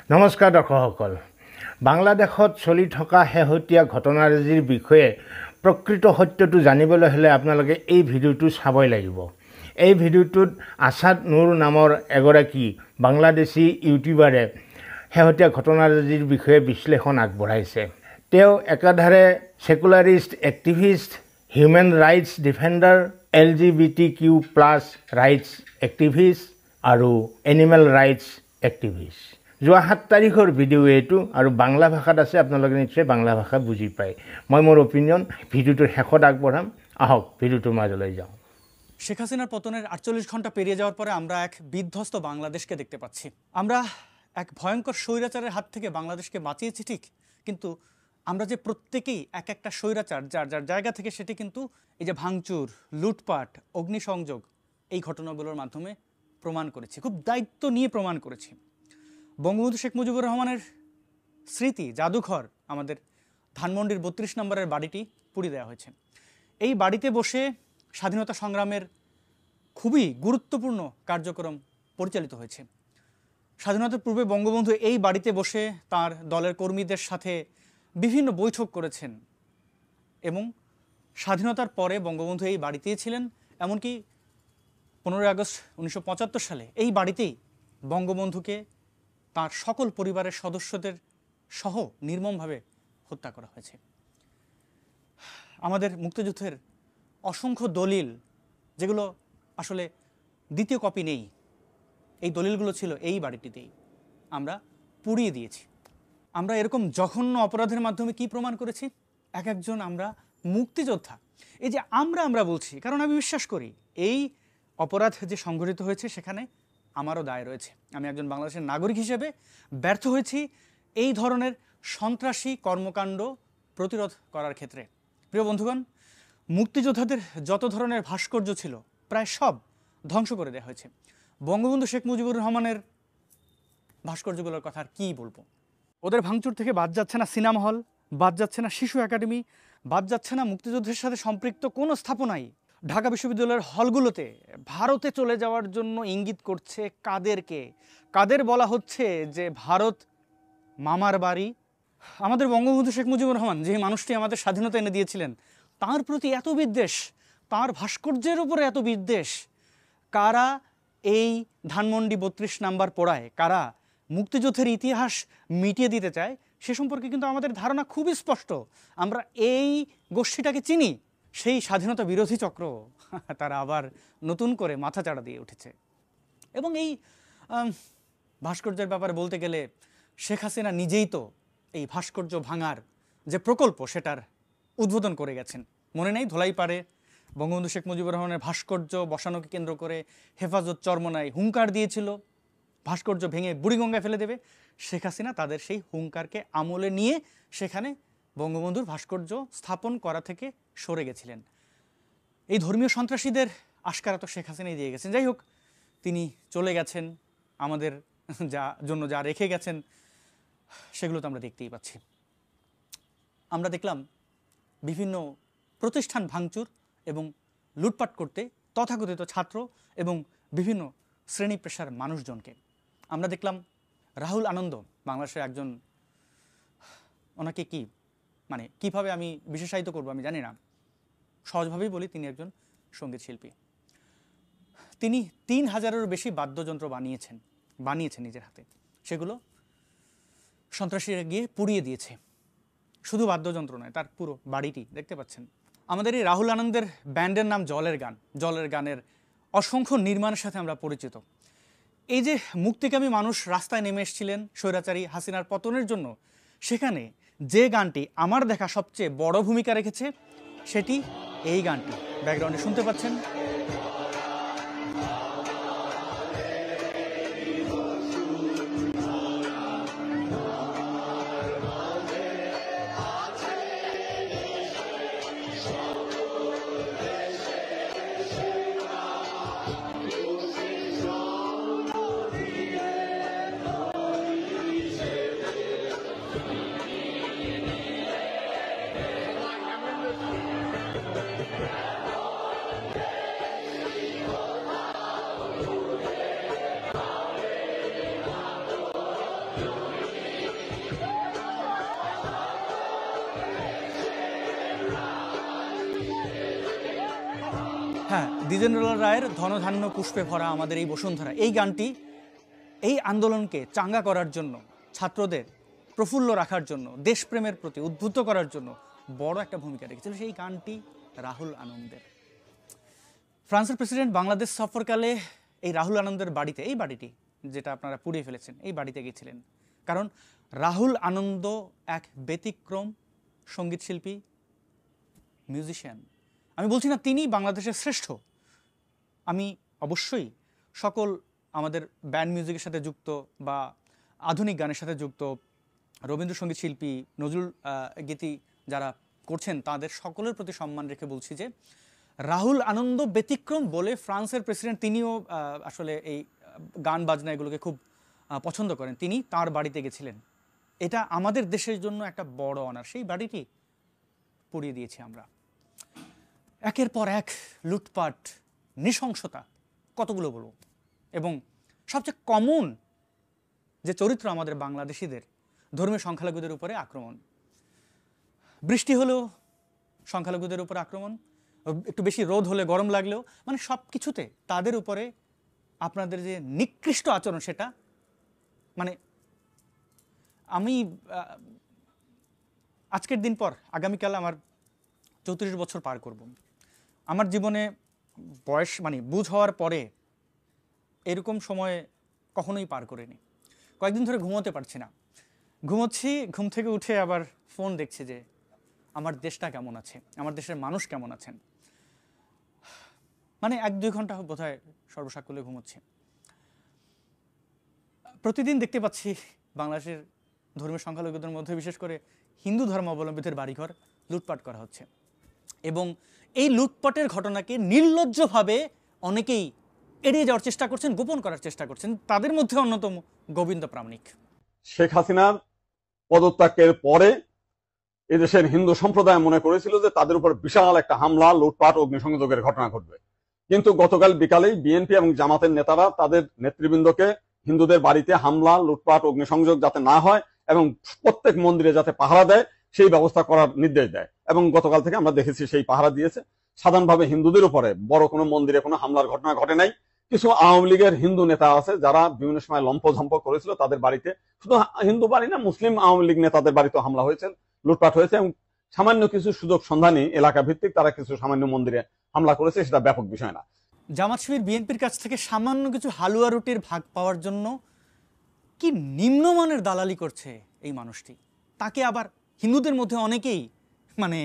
নমস্কাৰ দৰ্শকসকল, বাংলাদেশত চলি থকা শেহতীয়া ঘটনাৰাজিৰ বিষয়ে প্ৰকৃত সত্যটো জানিবলৈ হ'লে আপোনালোকে এই ভিডিঅ'টো চাবই লাগিব। এই ভিডিঅ'টোত আছাদ নুৰ নামৰ এগৰাকী বাংলাদেশী ইউটিউবাৰে শেহতীয়া ঘটনাৰাজিৰ বিষয়ে বিশ্লেষণ আগবঢ়াইছে। তেওঁ একাধাৰে secularist activist, human rights defender, LGBTQ+ rights activist আৰু এনিমেল ৰাইটছ এক্টিভিষ্ট। যোৱা 7 তাৰিখৰ ভিডিঅ' এইটো আৰু বাংলা ভাষাত আছে, আপোনালোকে নিশ্চয় বাংলা ভাষা বুজি পায়। মই মোৰ অপিনিয়ন ভিডিঅ'টোৰ শেষত আগবঢ়াম। আহক ভিডিঅ'টোৰ মাজলৈ যাওঁ। শেখ হাসিনার পতনের 48 ঘন্টা পেরিয়ে যাওয়ার পরে আমরা এক বিধ্বস্ত বাংলাদেশকে দেখতে পাচ্ছি। আমরা এক ভয়ঙ্কর স্বৈরাচারের হাত থেকে বাংলাদেশকে বাঁচিয়েছি ঠিক, কিন্তু আমরা যে প্রত্যেকেই এক একটা স্বৈরাচার যার যার জায়গা থেকে সেটি কিন্তু এই যে ভাঙচুর, লুটপাট, অগ্নিসংযোগ এই ঘটনাগুলোর মাধ্যমে প্রমাণ করেছি, খুব দায়িত্ব নিয়ে প্রমাণ করেছি। বঙ্গবন্ধু শেখ মুজিবুর রহমানের স্মৃতি জাদুঘর আমাদের ধানমন্ডির 32 নম্বরের বাড়িটি পুড়িয়ে দেওয়া হয়েছে। এই বাড়িতে বসে স্বাধীনতা সংগ্রামের খুবই গুরুত্বপূর্ণ কার্যক্রম পরিচালিত হয়েছে। স্বাধীনতার পূর্বে বঙ্গবন্ধু এই বাড়িতে বসে তার দলের কর্মীদের সাথে বিভিন্ন বৈঠক করেছেন এবং স্বাধীনতার পরে বঙ্গবন্ধু এই বাড়িতেই ছিলেন। এমনকি 15 আগস্ট 1975 সালে এই বাড়িতেই বঙ্গবন্ধুকে তার সকল পরিবারের সদস্যদের সহ নির্মমভাবে হত্যা করা হয়েছে। আমাদের মুক্তিযুদ্ধের অসংখ্য দলিল, যেগুলো আসলে দ্বিতীয় কপি নেই, এই দলিলগুলো ছিল এই বাড়িটিতেই, আমরা পুড়িয়ে দিয়েছি। আমরা এরকম জঘন্য অপরাধের মাধ্যমে কি প্রমাণ করেছি? এক একজন আমরা মুক্তিযোদ্ধা। এই যে আমরা বলছি, কারণ আমি বিশ্বাস করি এই অপরাধ যে সংঘটিত হয়েছে সেখানে আমারও দায় রয়েছে। আমি একজন বাংলাদেশের নাগরিক হিসেবে ব্যর্থ হয়েছি এই ধরনের সন্ত্রাসী কর্মকাণ্ড প্রতিরোধ করার ক্ষেত্রে। প্রিয় বন্ধুগণ, মুক্তিযোদ্ধাদের যত ধরনের ভাস্কর্য ছিল প্রায় সব ধ্বংস করে দেওয়া হয়েছে। বঙ্গবন্ধু শেখ মুজিবুর রহমানের ভাস্কর্যগুলোর কথা আর কী বলবো। ওদের ভাঙচুর থেকে বাদ যাচ্ছে না সিনেমা হল, বাদ যাচ্ছে না শিশু একাডেমি, বাদ যাচ্ছে না মুক্তিযুদ্ধের সাথে সম্পৃক্ত কোনো স্থাপনাই। ঢাকা বিশ্ববিদ্যালয়ের হলগুলোতে ভারতে চলে যাওয়ার জন্য ইঙ্গিত করছে কাদের বলা হচ্ছে যে ভারত মামার বাড়ি। আমাদের বঙ্গবন্ধু শেখ মুজিবুর রহমান, যে মানুষটি আমাদের স্বাধীনতা এনে দিয়েছিলেন, তার প্রতি এত বিদ্বেষ, তার ভাস্কর্যের উপরে এত বিদ্বেষ, কারা এই ধানমন্ডি 32 নাম্বার পোড়ায়, কারা মুক্তিযুদ্ধের ইতিহাস মিটিয়ে দিতে চায়, সে সম্পর্কে কিন্তু আমাদের ধারণা খুবই স্পষ্ট। আমরা এই গোষ্ঠীটাকে চিনি। সেই স্বাধীনতা বিরোধী চক্র তারা আবার নতুন করে মাথাচাড়া দিয়ে উঠেছে। এবং এই ভাস্কর্যের ব্যাপারে বলতে গেলে শেখ হাসিনা নিজেই তো এই ভাস্কর্য ভাঙার যে প্রকল্প সেটার উদ্বোধন করে গেছেন। মনে নেই, ধোলাইপাড়ে বঙ্গবন্ধু শেখ মুজিবুর রহমানের ভাস্কর্য বসানোকে কেন্দ্র করে হেফাজত চরমনাই হুঙ্কার দিয়েছিল ভাস্কর্য ভেঙে বুড়িগঙ্গায় ফেলে দেবে। শেখ হাসিনা তাদের সেই হুঙ্কারকে আমলে নিয়ে সেখানে বঙ্গবন্ধুর ভাস্কর্য স্থাপন করা থেকে সরে গেছিলেন। এই ধর্মীয় সন্ত্রাসীদের আশকারা তো শেখ হাসিনাই দিয়ে গেছেন। যাই হোক, তিনি চলে গেছেন, আমাদের জন্য যা রেখে গেছেন সেগুলো তো আমরা দেখতেই পাচ্ছি। আমরা দেখলাম বিভিন্ন প্রতিষ্ঠান ভাঙচুর এবং লুটপাট করতে তথাকথিত ছাত্র এবং বিভিন্ন শ্রেণী পেশার মানুষজনকে। আমরা দেখলাম রাহুল আনন্দ, বাংলাদেশের একজন, ওনাকে কিভাবে আমি বিশেষায়িত করব আমি জানি না, সহজভাবেই বলি তিনি একজন সঙ্গীত শিল্পী। তিনি 3000-এরও বেশি বাদ্যযন্ত্র বানিয়েছেন নিজের হাতে। সেগুলো সন্ত্রাসীরা গিয়ে পুড়িয়ে দিয়েছে। শুধু বাদ্যযন্ত্র নয়, তার পুরো বাড়িটি দেখতে পাচ্ছেন। আমাদের এই রাহুল আনন্দের ব্যান্ডের নাম জলের গান। জলের গানের অসংখ্য নির্মাণের সাথে আমরা পরিচিত। এই যে মুক্তিকামী মানুষ রাস্তায় নেমে এসেছিলেন স্বৈরাচারী হাসিনার পতনের জন্য, সেখানে যে গানটি আমার দেখা সবচেয়ে বড় ভূমিকা রেখেছে সেটি এই গানটি ব্যাকগ্রাউন্ডে শুনতে পাচ্ছেন। হ্যাঁ, দ্বিজেন্দ্রলাল রায়ের ধনধান্য পুষ্পে ভরা আমাদের এই বসুন্ধরা, এই গানটি এই আন্দোলনকে চাঙ্গা করার জন্য, ছাত্রদের প্রফুল্ল রাখার জন্য, দেশপ্রেমের প্রতি উদ্বুদ্ধ করার জন্য বড় একটা ভূমিকা রেখেছিল। সেই গানটি রাহুল আনন্দের। ফ্রান্সের প্রেসিডেন্ট বাংলাদেশ সফরকালে এই রাহুল আনন্দের বাড়িতে, এই বাড়িটি যেটা আপনারা পুড়িয়ে ফেলেছেন, এই বাড়িতে গিয়েছিলেন। কারণ রাহুল আনন্দ এক ব্যতিক্রম সঙ্গীতশিল্পী, মিউজিশিয়ান। আমি বলছি না তিনি বাংলাদেশের শ্রেষ্ঠ, আমি অবশ্যই সকল আমাদের ব্যান্ড মিউজিকের সাথে যুক্ত বা আধুনিক গানের সাথে যুক্ত রবীন্দ্রসঙ্গীত শিল্পী, নজরুল গীতি যারা করছেন তাদের সকলের প্রতি সম্মান রেখে বলছি যে রাহুল আনন্দ ব্যতিক্রম বলে ফ্রান্সের প্রেসিডেন্ট, তিনিও আসলে এই গান বাজনা এগুলোকে খুব পছন্দ করেন, তিনি তার বাড়িতে গেছিলেন। এটা আমাদের দেশের জন্য একটা বড় অনার। সেই বাড়িটি পুড়িয়ে দিয়েছি আমরা। একের পর এক লুটপাট, নৃশংসতা, কতগুলো বলবো। এবং সবচেয়ে কমন যে চরিত্র আমাদের বাংলাদেশিদের, ধর্মীয় সংখ্যালঘুদের উপরে আক্রমণ। বৃষ্টি হলেও সংখ্যালঘুদের উপরে আক্রমণ, একটু বেশি রোদ হলে গরম লাগলেও, মানে সব কিছুতে তাদের উপরে আপনাদের যে নিকৃষ্ট আচরণ, সেটা মানে আমি আজকের দিন পর আগামীকাল আমার 34 বছর পার করব। আমার জীবনে বয়স মানে বুঝ হওয়ার পরে এরকম সময় কখনোই পার করিনি। কয়েকদিন ধরে ঘুমোতে পারছি না, ঘুমোচ্ছি, ঘুম থেকে উঠে আবার ফোন দেখছি যে আমার দেশটা কেমন আছে, আমার দেশের মানুষ কেমন আছেন। মানে 1-2 ঘন্টা বোধহয় সর্বসাকুল্যে ঘুমোচ্ছি। প্রতিদিন দেখতে পাচ্ছি বাংলাদেশের ধর্মীয় সংখ্যালঘুদের মধ্যে বিশেষ করে হিন্দু ধর্মাবলম্বীদের বাড়িঘর লুটপাট করা হচ্ছে। এবং এই লুটপাটের ঘটনাকে নির্লজ্জভাবে অনেকেই এড়িয়ে যাওয়ার চেষ্টা করছেন, গোপন করার চেষ্টা করছেন। তাদের মধ্যে অন্যতম গোবিন্দ প্রামাণিক। শেখ হাসিনার পদত্যাগের পরে এদেশের হিন্দু সম্প্রদায় মনে করেছিল যে তাদের উপর বিশাল একটা হামলা, লুটপাট, অগ্নিসংযোগের ঘটনা ঘটবে। কিন্তু গতকাল বিকালেই বিএনপি এবং জামাতের নেতারা তাদের নেতৃবৃন্দকে হিন্দুদের বাড়িতে হামলা, লুটপাট, অগ্নিসংযোগ যাতে না হয় এবং প্রত্যেক মন্দিরে যাতে পাহারা দেয় সেই ব্যবস্থা করার নির্দেশ দেয়। এবং গতকাল থেকে আমরা দেখেছি সেই পাহারা দিয়েছে। সাধারণভাবে হিন্দুদের উপরে বড় কোনো মন্দিরে কোনো হামলার ঘটনা ঘটে নাই। কিছু আওয়ামী লীগের হিন্দু নেতা আছে যারা বিভিন্ন সময় লম্পঝম্প করেছিল, তাদের বাড়িতে, শুধু হিন্দু বাড়ি না, মুসলিম আওয়ামী লীগ নেতাদের বাড়িতে হামলা হয়েছে, লুটপাট হয়েছে। এবং সামান্য কিছু সুযোগ সন্ধানী এলাকা ভিত্তিক তারা কিছু সামান্য মন্দিরে হামলা করেছে, সেটা ব্যাপক বিষয় না। জামাত শিবির বিএনপির কাছ থেকে সামান্য কিছু হালুয়া রুটির ভাগ পাওয়ার জন্য কি নিম্নমানের দালালি করছে এই মানুষটি। তাকে আবার হিন্দুদের মধ্যে অনেকেই মানে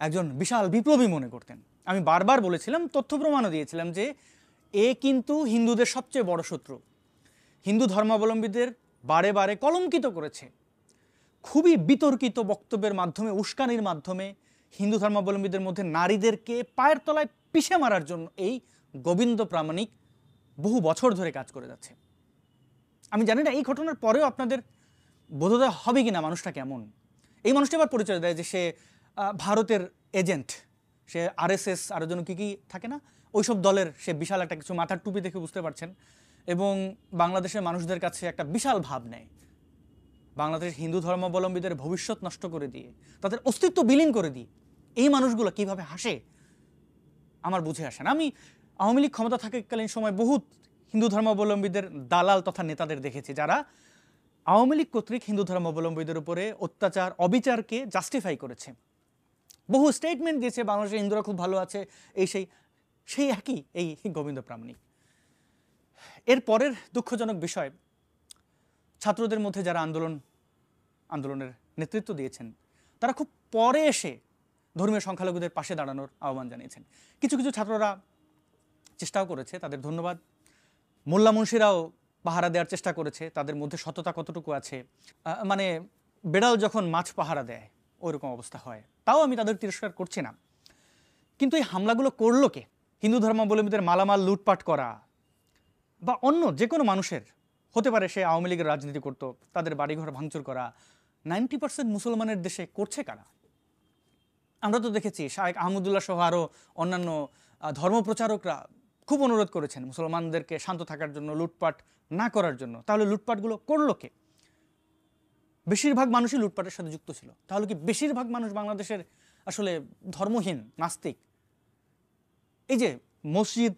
একজন বিশাল বিপ্লবী মনে করতেন। আমি বারবার বলেছিলাম, তথ্য প্রমাণও দিয়েছিলাম যে এ কিন্তু হিন্দুদের সবচেয়ে বড় শত্রু। হিন্দু ধর্মাবলম্বীদের বারে বারে কলঙ্কিত করেছে, খুবই বিতর্কিত বক্তব্যের মাধ্যমে, উস্কানির মাধ্যমে হিন্দু ধর্মাবলম্বীদের মধ্যে নারীদেরকে পায়ের তলায় পিষে মারার জন্য এই গোবিন্দ প্রামাণিক বহু বছর ধরে কাজ করে যাচ্ছে। আমি জানি না এই ঘটনার পরেও আপনাদের বোধোদয় হবে কিনা মানুষটা কেমন। এই মানুষটা আবার পরিচয় দেয় যে সে ভারতের এজেন্ট, সে আরএসএস আরও যেন কী কী থাকে না, ওইসব দলের সে বিশাল একটা কিছু, মাথার টুপি দেখে বুঝতে পারছেন। এবং বাংলাদেশের মানুষদের কাছে একটা বিশাল ভাব নেয়, বাংলাদেশের হিন্দু ধর্মাবলম্বীদের ভবিষ্যৎ নষ্ট করে দিয়ে, তাদের অস্তিত্ব বিলীন করে দিয়ে এই মানুষগুলো কিভাবে হাসে আমার বুঝে আসে না। আমি আওয়ামী লীগ ক্ষমতা থাকাকালীন সময় বহুত হিন্দু ধর্মাবলম্বীদের দালাল তথা নেতাদের দেখেছি যারা আওয়ামী লীগ কর্তৃক হিন্দু ধর্মাবলম্বীদের উপরে অত্যাচার, অবিচারকে জাস্টিফাই করেছে, বহু স্টেটমেন্ট দিয়েছে বাংলাদেশের হিন্দুরা খুব ভালো আছে, এই সেই একই এই গোবিন্দ প্রামাণিক। এর পরের দুঃখজনক বিষয়, ছাত্রদের মধ্যে যারা আন্দোলনের নেতৃত্ব দিয়েছেন তারা খুব পরে এসে ধর্মীয় সংখ্যালঘুদের পাশে দাঁড়ানোর আহ্বান জানিয়েছেন। কিছু কিছু ছাত্ররা চেষ্টাও করেছে, তাদের ধন্যবাদ। মোল্লা মুন্সিরাও পাহারা দেওয়ার চেষ্টা করেছে, তাদের মধ্যে সততা কতটুকু আছে, মানে বেড়াল যখন মাছ পাহারা দেয় ওইরকম অবস্থা হয়, তাও আমি তাদের তিরস্কার করছি না। কিন্তু এই হামলাগুলো করলো কে? হিন্দু ধর্মাবলম্বীদের মালামাল লুটপাট করা বা অন্য যে কোনো মানুষের হতে পারে, সে আওয়ামী লীগের রাজনীতি করতো, তাদের বাড়িঘর ভাঙচুর করা 90% মুসলমানের দেশে করছে কারা? আমরা তো দেখেছি শায়েখ আহমদুল্লাহ সহ আরও অন্যান্য ধর্মপ্রচারকরা খুব অনুরোধ করেছেন মুসলমানদেরকে শান্ত থাকার জন্য, লুটপাট না করার জন্য। তাহলে লুটপাটগুলো করলো কে? বেশিরভাগ মানুষই লুটপাটের সাথে যুক্ত ছিল। তাহলে কি বেশিরভাগ মানুষ বাংলাদেশের আসলে ধর্মহীন, নাস্তিক? এই যে মসজিদ,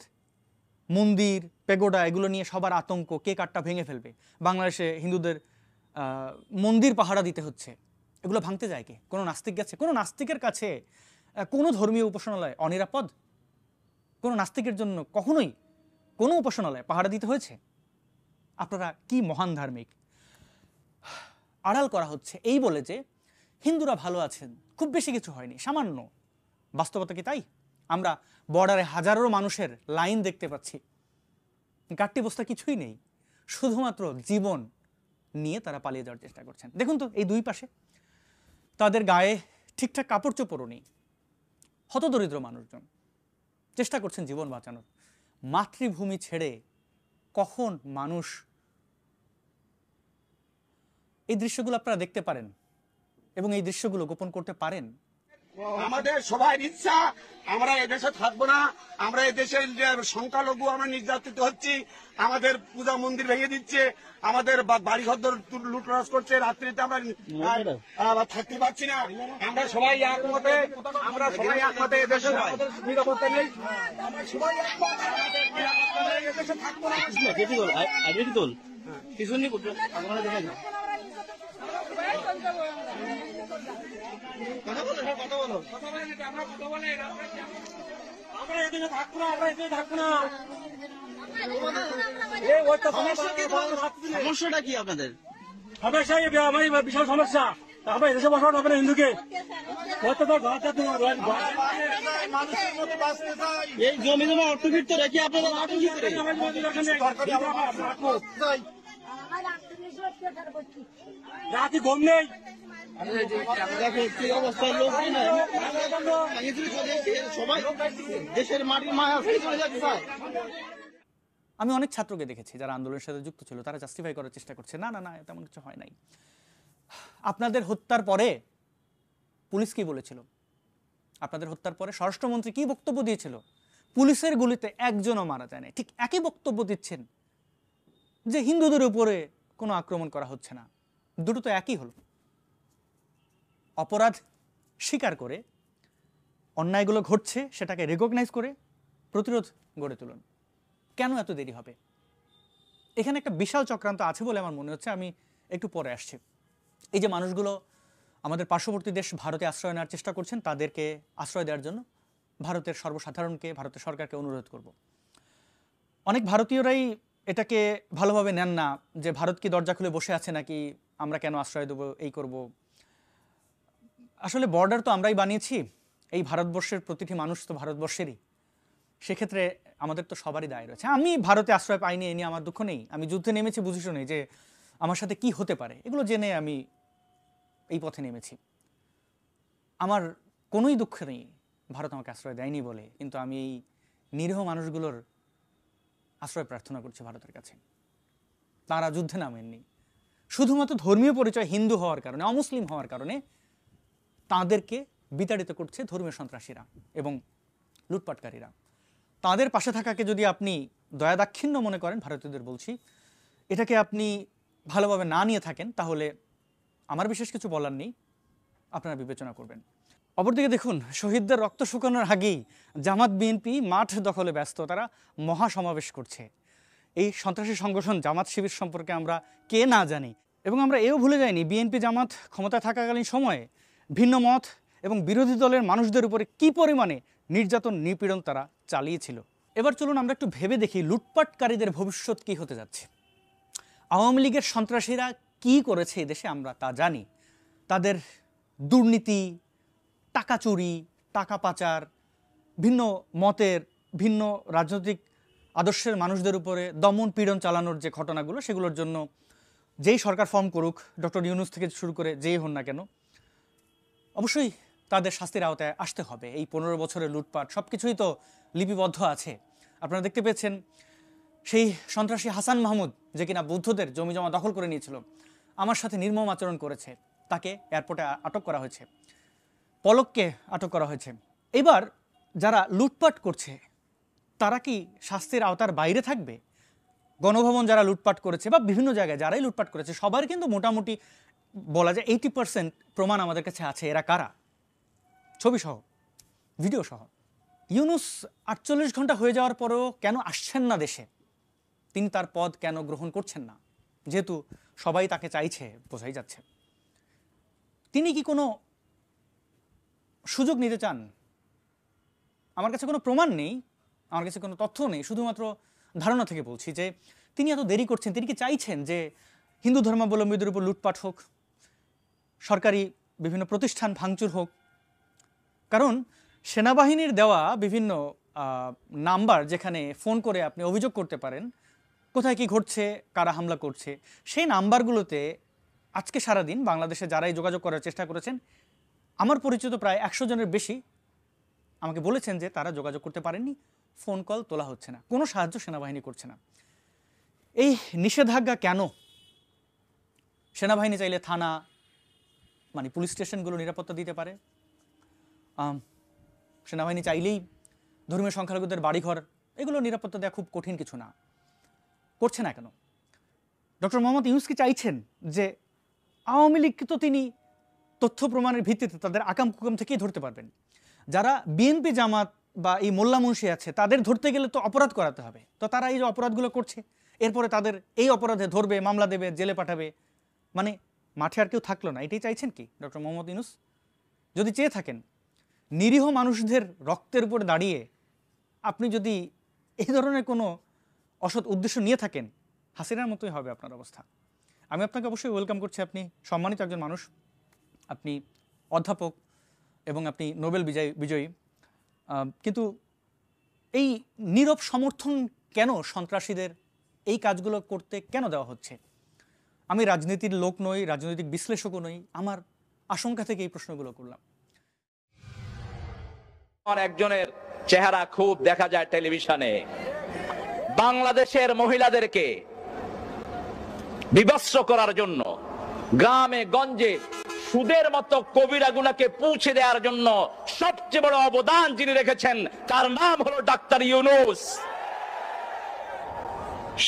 মন্দির, পেগোডা এগুলো নিয়ে সবার আতঙ্ক, কে কারটা ভেঙে ফেলবে। বাংলাদেশে হিন্দুদের মন্দির পাহারা দিতে হচ্ছে, এগুলো ভাঙতে যায় কে? কোনো নাস্তিক গেছে? কোনো নাস্তিকের কাছে কোনো ধর্মীয় উপাসনালয় অনিরাপদ? কোনো নাস্তিকের জন্য কখনোই কোনো উপাসনালয় পাহারা দিতে হয়েছে? আপনারা কি মহান ধার্মিক! আড়াল করা হচ্ছে এই বলে যে হিন্দুরা ভালো আছেন, খুব বেশি কিছু হয়নি, সামান্য। বাস্তবতা কি তাই? আমরা বর্ডারে হাজারো মানুষের লাইন দেখতে পাচ্ছি, গাট্টি বস্তা কিছুই নেই, শুধুমাত্র জীবন নিয়ে তারা পালিয়ে যাওয়ার চেষ্টা করছেন। দেখুন তো এই দুই পাশে, তাদের গায়ে ঠিকঠাক কাপড় চোপড়ও নেই, হতদরিদ্র মানুষজন চেষ্টা করছেন জীবন বাঁচানোর। মাতৃভূমি ছেড়ে কখন মানুষ, এই দৃশ্যগুলো আপনারা দেখতে পারেন এবং এই দৃশ্যগুলো গোপন করতে পারেন। আমাদের সবাই ইচ্ছা আমরা এদেশে থাকবো না, আমরা এদেশের যে সংখ্যালঘু আমরা নির্যাতিত হচ্ছি, আমাদের পূজা মন্দির ভেঙে দিচ্ছে, আমাদের বাড়িঘর লুটরাজ করছে, রাত্রিতে আমরা থাকতে পারছি না। আমরা সবাই একমতে, আমরা সবাই একমতে এদেশে আমাদের নিরাপত্তা নেই, আমরা সবাই একমত, আমাদের নিরাপত্তা নেই, এদেশে থাকবো না। কথা বলো, আমরা এদিকে থাকবো না, আমরা এদিকে থাকবো না। সমস্যাটা কি আপনাদের? সমস্যা আমার বিশাল সমস্যা, আমরা এদেশে বসানো হবে না হিন্দুকে। এই জমি জমা অর্থবিত্ত রেখে আপনারা রাখেন কি করে? রাতে ঘুম নেই। দেখো কি অবস্থায় লোক সবাই দেশের মাটির মায়া ফেলে চলে যেতে চায়। আমি অনেক ছাত্রকে দেখেছি যারা আন্দোলনের সাথে যুক্ত ছিল, তারা জাস্টিফাই করার চেষ্টা করছে, না না না তেমন কিছু হয় নাই। আপনাদের হত্যার পরে পুলিশ কি বলেছিল? আপনাদের হত্যার পরে স্বরাষ্ট্রমন্ত্রী কি বক্তব্য দিয়েছিল? পুলিশের গুলিতে একজনও মারা যায় না। ঠিক একই বক্তব্য দিচ্ছেন যে হিন্দুদের উপরে কোনো আক্রমণ করা হচ্ছে না। দুটো তো একই হলো। অপরাধ স্বীকার করে, অন্যায়গুলো ঘটছে সেটাকে রেকগনাইজ করে প্রতিরোধ গড়ে তুলুন। কেন এত দেরি হবে? এখানে একটা বিশাল চক্রান্ত আছে বলে আমার মনে হচ্ছে, আমি একটু পরে আসছি। এই যে মানুষগুলো আমাদের পার্শ্ববর্তী দেশ ভারতে আশ্রয় নেওয়ার চেষ্টা করছেন, তাদেরকে আশ্রয় দেওয়ার জন্য ভারতের সর্বসাধারণকে, ভারতের সরকারকে অনুরোধ করব। অনেক ভারতীয়রাই এটাকে ভালোভাবে নেন না, যে ভারত কি দরজা খুলে বসে আছে নাকি, আমরা কেন আশ্রয় দেবো, এই করব। আসলে বর্ডার তো আমরাই বানিয়েছি, এই ভারতবর্ষের প্রতিটি মানুষ তো ভারতবর্ষেরই, সেক্ষেত্রে আমাদের তো সবারই দায় রয়েছে। আমি ভারতে আশ্রয় পাইনি, এ নিয়ে আমার দুঃখ নেই। আমি যুদ্ধে নেমেছি বুঝে শুনে যে আমার সাথে কি হতে পারে, এগুলো জেনে আমি এই পথে নেমেছি। আমার কোনোই দুঃখ নেই ভারত আমাকে আশ্রয় দেয়নি বলে, কিন্তু আমি এই নিরীহ মানুষগুলোর আশ্রয় প্রার্থনা করছি ভারতের কাছে। তারা যুদ্ধে নামেননি, শুধুমাত্র ধর্মীয় পরিচয় হিন্দু হওয়ার কারণে, অমুসলিম হওয়ার কারণে তাদেরকে বিতাড়িত করছে ধর্মীয় সন্ত্রাসীরা এবং লুটপাটকারীরা। তাদের পাশে থাকাকে যদি আপনি দয়া দাক্ষিণ্য মনে করেন, ভারতীয়দের বলছি, এটাকে আপনি ভালোভাবে না নিয়ে থাকেন, তাহলে আমার বিশেষ কিছু বলার নেই, আপনারা বিবেচনা করবেন। অপরদিকে দেখুন, শহীদদের রক্ত শুকানোর আগেই জামাত বিএনপি মাঠ দখলে ব্যস্ত, তারা মহাসমাবেশ করছে। এই সন্ত্রাসী সংগঠন জামাত শিবির সম্পর্কে আমরা কে না জানি, এবং আমরা এও ভুলে যাইনি বিএনপি জামাত ক্ষমতায় থাকাকালীন সময়ে ভিন্ন মত এবং বিরোধী দলের মানুষদের উপরে কি পরিমাণে নির্যাতন নিপীড়ন তারা চালিয়েছিল। এবার চলুন আমরা একটু ভেবে দেখি লুটপাটকারীদের ভবিষ্যৎ কি হতে যাচ্ছে। আওয়ামী লীগের সন্ত্রাসীরা কি করেছে এই দেশে আমরা তা জানি। তাদের দুর্নীতি, টাকা চুরি, টাকা পাচার, ভিন্ন মতের, ভিন্ন রাজনৈতিক আদর্শের মানুষদের উপরে দমন পীড়ন চালানোর যে ঘটনাগুলো, সেগুলোর জন্য যেই সরকার ফর্ম করুক, ডক্টর ইউনূস থেকে শুরু করে যেই হন না কেন, অবশ্যই তাদের শাস্তির আওতায় আসতে হবে। এই 15 বছরের লুটপাট সব কিছুই তো লিপিবদ্ধ আছে। আপনারা দেখতে পেয়েছেন সেই সন্ত্রাসী হাসান মাহমুদ, যে কিনা বৌদ্ধদের জমি জমা দখল করে নিয়েছিল, আমার সাথে নির্মম আচরণ করেছে, তাকে এয়ারপোর্টে আটক করা হয়েছে, পলককে আটক করা হয়েছে। এবার যারা লুটপাট করছে তারা কি শাস্তির আওতার বাইরে থাকবে? গণভবন যারা লুটপাট করেছে বা বিভিন্ন জায়গায় যারাই লুটপাট করেছে, সবার কিন্তু মোটামুটি বলা যায় 80% প্রমাণ আমাদের কাছে আছে। এরা কারা? ছবি সহ, ভিডিও সহ। ইউনূস ৪৮ ঘন্টা হয়ে যাওয়ার পরেও কেন আসছেন না দেশে? তিনি তার পদ কেন গ্রহণ করছেন না? যেহেতু সবাই তাকে চাইছে, বোঝাই যাচ্ছে। তিনি কি কোনো সুযোগ নিতে চান? আমার কাছে কোনো প্রমাণ নেই, আমার কাছে কোনো তথ্য নেই, শুধুমাত্র ধারণা থেকে বলছি যে তিনি এত দেরি করছেন। তিনি কি চাইছেন যে হিন্দু ধর্মাবলম্বীদের উপর লুটপাট হোক, সরকারি বিভিন্ন প্রতিষ্ঠান ভাঙচুর হোক? কারণ সেনাবাহিনীর দেওয়া বিভিন্ন নাম্বার, যেখানে ফোন করে আপনি অভিযোগ করতে পারেন কোথায় কি ঘটছে, কারা হামলা করছে, সেই নাম্বারগুলোতে আজকে সারাদিন বাংলাদেশে যারাই যোগাযোগ করার চেষ্টা করেছেন, আমার পরিচিত প্রায় ১০০ জনের বেশি আমাকে বলেছেন যে তারা যোগাযোগ করতে পারেননি, ফোন কল তোলা হচ্ছে না, কোনো সাহায্য সেনাবাহিনী করছে না। এই নিষেধাজ্ঞা কেন? সেনাবাহিনী চাইলে থানা, মানে পুলিশ স্টেশনগুলো নিরাপত্তা দিতে পারে। সেনাবাহিনী চাইলেই ধর্মীয় সংখ্যালঘুদের বাড়িঘর, এগুলো নিরাপত্তা দেওয়া খুব কঠিন কিছু না। করছে না কেন? ডক্টর মোহাম্মদ ইউনূস কি চাইছেন যে আওয়ামী লীগকে তো তিনি তথ্য প্রমাণের ভিত্তিতে তাদের আকাম কুকাম থেকেই ধরতে পারবেন, যারা বিএনপি জামাত বা এই মোল্লা মুন্সি আছে তাদের ধরতে গেলে তো অপরাধ করাতে হবে, তো তারা এই যে অপরাধগুলো করছে এরপরে তাদের এই অপরাধে ধরবে, মামলা দেবে, জেলে পাঠাবে, মানে মাঠে আর কেউ থাকলো না। এটাই চাইছেন কি ডক্টর মোহাম্মদ ইউনূস? যদি চেয়ে থাকেন নিরীহ মানুষদের রক্তের উপর দাঁড়িয়ে আপনি যদি এই ধরনের কোনো অসৎ উদ্দেশ্য নিয়ে থাকেন, হাসিনার মতোই হবে আপনার অবস্থা। আমি আপনাকে অবশ্যই ওয়েলকাম করছি, আপনি সম্মানিত একজন মানুষ, আপনি অধ্যাপক এবং আপনি নোবেল বিজয়ী, কিন্তু এই নীরব সমর্থন কেন সন্ত্রাসীদের এই কাজগুলো করতে কেন দেওয়া হচ্ছে? আমি রাজনীতির লোক নই, রাজনৈতিক বিশ্লেষকও নই, আমার আশঙ্কা থেকে এই প্রশ্নগুলো করলাম। একজনের চেহারা খুব দেখা যায় টেলিভিশনে, বাংলাদেশের মহিলাদেরকে বিভৎস করার জন্য গ্রামে গঞ্জে সুদের মতো কবিরা গুনাহকে পৌঁছে দেওয়ার জন্য সবচেয়ে বড় অবদান যিনি রেখেছেন তার নাম হলো ডাক্তার ইউনূস।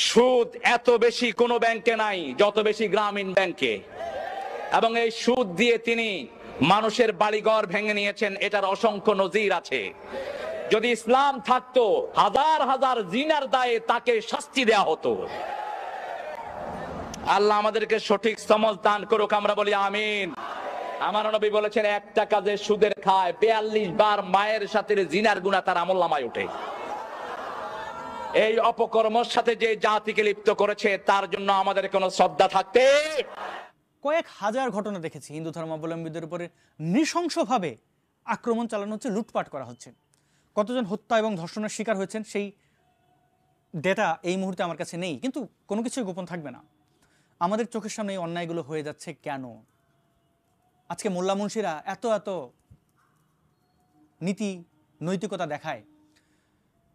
সুদ এত বেশি কোন ব্যাংকে নাই যত বেশি গ্রামীণ ব্যাংকে, এবং এই সুদ দিয়ে তিনি মানুষের বাড়িঘর ভেঙে নিয়েছেন। এটার অসংখ্য নজির আছে। যদি ইসলাম থাকতো হাজার হাজার জিনার দায়ে তাকে শাস্তি দেয়া হতো। আল্লাহ আমাদেরকে সঠিক সমঝ দান করুক, আমরা বলি আমিন। আমার নবী বলেছেন একটা কাজে সুদের খায় ৪২ বার মায়ের সাথে জিনার গুনাহ তার আমলনামায় ওঠে। এই অপকর্মের সাথে যে জাতিকে লিপ্ত করেছে তার জন্য আমাদের কোনো শ্রদ্ধা থাকতে। কয়েক হাজার ঘটনা দেখেছি হিন্দু ধর্মাবলম্বীদের উপরে নৃশংসভাবে আক্রমণ চালানো হচ্ছে, লুটপাট করা হচ্ছে। কতজন হত্যা এবং ধর্ষণের শিকার হয়েছেন সেই ডেটা এই মুহূর্তে আমার কাছে নেই, কিন্তু কোনো কিছুই গোপন থাকবে না। আমাদের চোখের সামনে এই অন্যায়গুলো হয়ে যাচ্ছে কেন? আজকে মোল্লা মুন্সিরা এত এত নীতি নৈতিকতা দেখায়।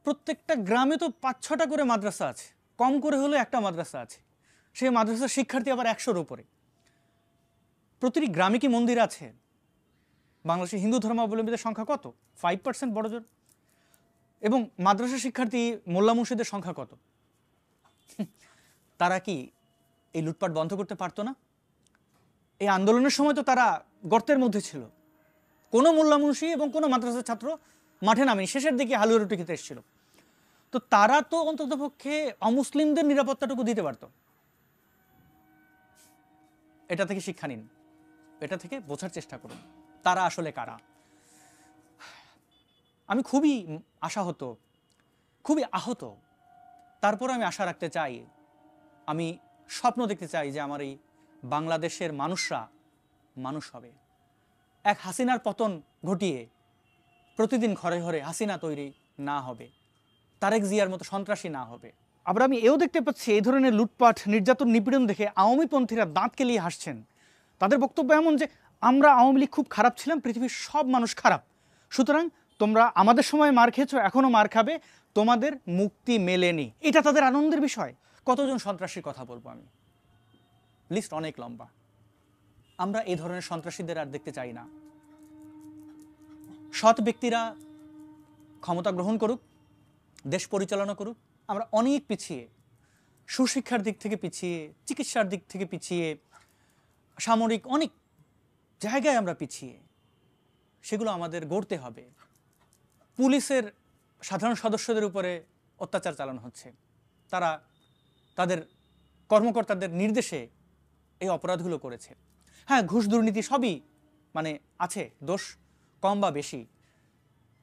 প্রত্যেকটা গ্রামে তো ৫-৬টা করে মাদ্রাসা আছে, কম করে হলেও একটা মাদ্রাসা আছে। সেই মাদ্রাসার শিক্ষার্থী আবার ১০০-র উপরে। প্রতিটি গ্রামে কি মন্দির আছে? বাংলাদেশে হিন্দু ধর্মাবলম্বীদের সংখ্যা কত? 5% বড়জোর। এবং মাদ্রাসা শিক্ষার্থী মোল্লা মুন্সিদের সংখ্যা কত? তারা কি এই লুটপাট বন্ধ করতে পারতো না? এই আন্দোলনের সময় তো তারা গর্তের মধ্যে ছিল, কোনো মোল্লা মুন্সি এবং কোনো মাদ্রাসার ছাত্র মাঠে নামেনি, শেষের দিকে হালুয়া রুটি খেতে এসেছিল। তো তারা তো অন্ততপক্ষে অমুসলিমদের নিরাপত্তাটুকু দিতে পারত। এটা থেকে শিক্ষা নিন, এটা থেকে বোঝার চেষ্টা করুন তারা আসলে কারা। আমি খুবই আশাহত, খুবই আহত, তারপর আমি আশা রাখতে চাই, আমি স্বপ্ন দেখতে চাই যে আমার এই বাংলাদেশের মানুষরা মানুষ হবে। এক হাসিনার পতন ঘটিয়ে প্রতিদিন ঘরে ঘরে হাসিনা তৈরি না হবে, তারেক জিয়ার মতো সন্ত্রাসী না হবে। আবার আমি এও দেখতে পাচ্ছি এই ধরনের লুটপাট, নির্যাতন, নিপীড়ন দেখে আওয়ামীপন্থীরা দাঁত কেলিয়ে হাসছেন। তাদের বক্তব্য এমন যে আমরা আওয়ামী লীগ খুব খারাপ ছিলাম, পৃথিবীর সব মানুষ খারাপ, সুতরাং তোমরা আমাদের সময় মার খেয়েছো, এখনও মার খাবে, তোমাদের মুক্তি মেলেনি। এটা তাদের আনন্দের বিষয়। কতজন সন্ত্রাসীর কথা বলবো আমি, লিস্ট অনেক লম্বা। আমরা এই ধরনের সন্ত্রাসীদের আর দেখতে চাই না। সৎ ব্যক্তিরা ক্ষমতা গ্রহণ করুক, দেশ পরিচালনা করুক। আমরা অনেক পিছিয়ে, সুশিক্ষার দিক থেকে পিছিয়ে, চিকিৎসার দিক থেকে পিছিয়ে, সামরিক অনেক জায়গায় আমরা পিছিয়ে, সেগুলো আমাদের গড়তে হবে। পুলিশের সাধারণ সদস্যদের উপরে অত্যাচার চালানো হচ্ছে। তারা তাদের কর্মকর্তাদের নির্দেশে এই অপরাধগুলো করেছে। হ্যাঁ, ঘুষ দুর্নীতি সবই মানে আছে, দোষ কম বা বেশি,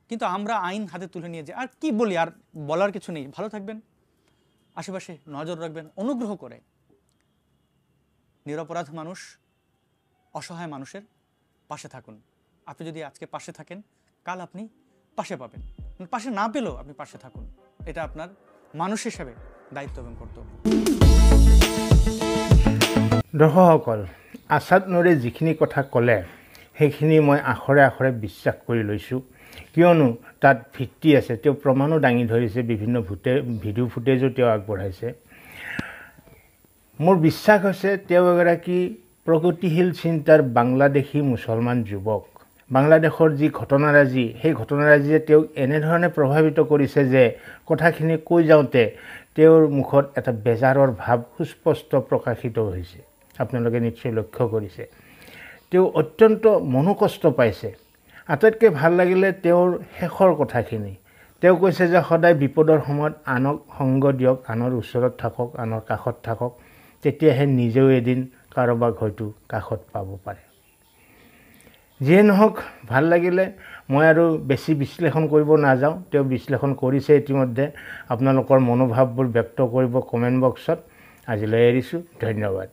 কিন্তু আমরা আইন হাতে তুলে নিয়ে যে আর কি বলি, আর বলার কিছু নেই। ভালো থাকবেন, আশেপাশে নজর রাখবেন, অনুগ্রহ করে নিরপরাধ মানুষ, অসহায় মানুষের পাশে থাকুন। আপনি যদি আজকে পাশে থাকেন, কাল আপনি পাশে পাবেন। পাশে না পেলেও আপনি পাশে থাকুন, এটা আপনার মানুষ হিসেবে দায়িত্ব এবং কর্তব্য। দৰ্শকসকল, আছাদ নুৰে যিখিনি কথা ক'লে সেইখিনি মই আখৰে আখৰে বিশ্বাস কৰি লৈছোঁ, কিয়নো তাত ভিত্তি আছে। তেওঁ প্ৰমাণো দাঙি ধৰিছে, বিভিন্ন ভিডিঅ' ফুটেজো তেওঁ আগবঢ়াইছে। মোৰ বিশ্বাস হৈছে তেওঁ এগৰাকী প্ৰগতিশীল চিন্তাৰ বাংলাদেশী মুছলমান যুৱক। বাংলাদেশৰ যি ঘটনাৰাজি, সেই ঘটনাৰাজিয়ে তেওঁক এনেধৰণে প্ৰভাৱিত কৰিছে যে কথাখিনি কৈ যাওঁতে তেওঁৰ মুখত এটা বেজাৰৰ ভাৱ সুস্পষ্ট প্ৰকাশিত হৈছে। আপোনালোকে নিশ্চয় লক্ষ্য কৰিছে। তেওঁ অত্যন্ত মনোকষ্ট পাইছে। আটাইতকৈ ভাল লাগিলে তেওঁৰ শেষৰ কথাখিনি। তেওঁ কৈছে যে সদায় বিপদৰ সময়ত আনক সংগ দিয়ক, আনৰ ওচৰত থাকক, আনৰ কাষত থাকক, তেতিয়াহে নিজেও এদিন কাৰোবাক হয়তো কাষত পাব পাৰে। যিয়ে নহওক, ভাল লাগিলে। মই আৰু বেছি বিশ্লেষণ কৰিব নাযাওঁ, তেওঁ বিশ্লেষণ কৰিছে ইতিমধ্যে। আপোনালোকৰ মনোভাৱবোৰ ব্যক্ত কৰিব কমেণ্ট বক্সত। আজিলৈ এৰিছোঁ, ধন্যবাদ।